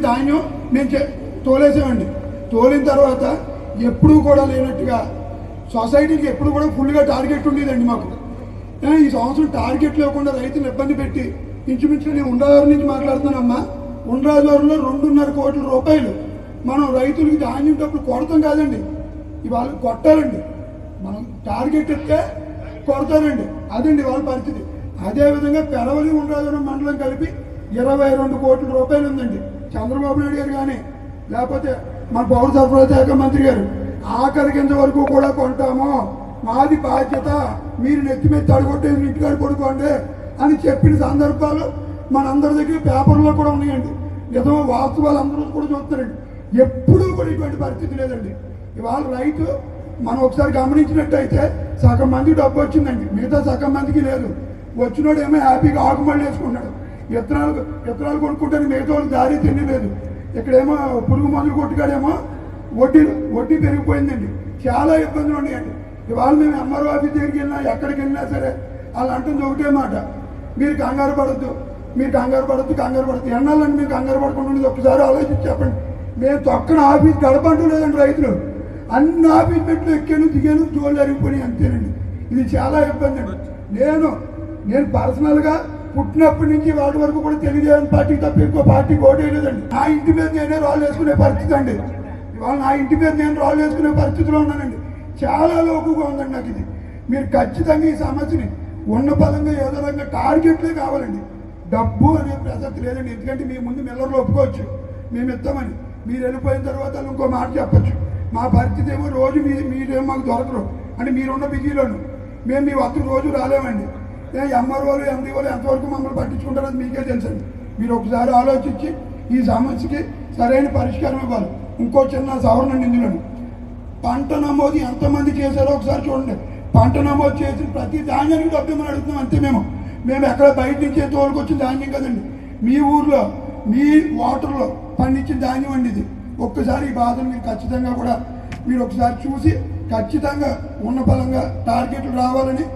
ధాన్యం మేము తోలేసామండి. తోలిన తర్వాత ఎప్పుడూ కూడా లేనట్టుగా సొసైటీకి ఎప్పుడు కూడా ఫుల్గా టార్గెట్ ఉండేదండి మాకు. ఈ సంవత్సరం టార్గెట్ లేకుండా రైతులు ఇబ్బంది పెట్టి ఇంచుమించు నేను ఉండ్రాజవరం నుంచి మాట్లాడుతున్నానమ్మా. ఉండ్రాజవరంలో 2.5 కోట్ల రూపాయలు మనం రైతులకి ధాన్యం డబ్బులు కొడతాం కాదండి, ఇవాళ కొట్టాలండి. మనం టార్గెట్ ఇస్తే కొడతారండి, అదండి వాళ్ళ పరిస్థితి. అదేవిధంగా పెరవలి ఉండ్రాజవరం మండలం కలిపి 22 కోట్ల రూపాయలు ఉందండి. చంద్రబాబు నాయుడు గారు కానీ లేకపోతే మన పౌర సరఫరా శాఖ మంత్రి గారు ఆఖరి కింద వరకు కూడా కొంటాము, మాది బాధ్యత, మీరు నెత్తి మీద తడగొట్టేది ఇంటికాడ కొడుకోండి అని చెప్పిన సందర్భాలు మనందరి దగ్గర పేపర్లో కూడా ఉన్నాయండి. నిజమో వాస్తవాలు అందరూ కూడా చూస్తారండి. ఎప్పుడూ కూడా ఇటువంటి పరిస్థితి లేదండి. ఇవాళ రైతు మనం ఒకసారి గమనించినట్టయితే సగం మంది డబ్బు వచ్చిందండి, మిగతా సగం మందికి లేదు. వచ్చినోడు ఏమో హ్యాపీగా ఆకుమళ్ళు వేసుకున్నాడు, విత్తనాలు కొనుక్కుంటే మిగతా వాళ్ళకి దారి తినలేదు. ఇక్కడేమో పురుగు మందులు కొట్టుకాడేమో వడ్డీ పెరిగిపోయిందండి. చాలా ఇబ్బందులు ఉన్నాయండి. ఇవాళ మేము ఎంఆర్ఓ ఆఫీస్ దగ్గరికి వెళ్ళినా ఎక్కడికి వెళ్ళినా సరే వాళ్ళు అంటుంది ఒకటే మాట, మీరు కంగారు పడద్దు. ఎన్నాళ్ళండి మీరు కంగారు పడకుండా ఉండేది? ఒక్కసారి ఆలోచించి చెప్పండి. మేము తొక్కన ఆఫీస్ గడపంటూ లేదండి. రైతులు అన్ని ఆఫీస్ పెట్టి ఎక్కాను దిగాను, జోళ్ళు జరిగిపోయి అంతేనండి. ఇది చాలా ఇబ్బంది అండి. నేను పర్సనల్గా పుట్టినప్పటి నుంచి వాటి వరకు కూడా తెలుగుదేశం పార్టీకి తప్ప ఇంకో పార్టీకి ఓటేయలేదండి. నా ఇంటి మీద నేనే రాళ్ళు వేసుకునే పరిస్థితి అండి. ఇవాళ నా ఇంటి మీద నేను రాళ్ళు వేసుకునే పరిస్థితిలో ఉన్నానండి. చాలా లోకుగా ఉందండి నాకు ఇది. మీరు ఖచ్చితంగా ఈ సమస్యని ఉన్న పదంగా ఏదో రకంగా టార్గెట్లే కావాలండి. డబ్బు అనే ప్రసక్తి లేదండి. ఎందుకంటే మీ ముందు మిల్లర్లు ఒప్పుకోవచ్చు మేము ఇస్తామని, మీరు వెళ్ళిపోయిన తర్వాత ఇంకో మాట చెప్పచ్చు. మా పరిస్థితి ఏమో రోజు మీరేమో మాకు దొరకరు అంటే మీరున్న బిజీలోను మేము మీ వద్దకు రోజు రాలేమండి. ఎంఆర్ఓలు ఎండీఓలు ఎంతవరకు మమ్మల్ని పట్టించుకుంటారో అది మీకే తెలుసండి. మీరు ఒకసారి ఆలోచించి ఈ సమస్యకి సరైన పరిష్కారం ఇవ్వాలి. ఇంకో చిన్న సవరణ అండి ఇందులోని, పంట నమోదు ఎంతమంది చేశారో ఒకసారి చూడండి. పంట నమోదు చేసిన ప్రతి ధాన్యానికి డబ్బు ఇవ్వమని అడుగుతున్నాం అంతే. మేము ఎక్కడ బయట నుంచి తోలుకొచ్చిన ధాన్యం కదండి, మీ ఊర్లో మీ వాటర్లో పండించిన ధాన్యం అండి ఇది. ఒక్కసారి ఈ బాధను మీరు ఖచ్చితంగా కూడా మీరు ఒకసారి చూసి ఖచ్చితంగా ఉన్న ఫలంగా టార్గెట్లు రావాలని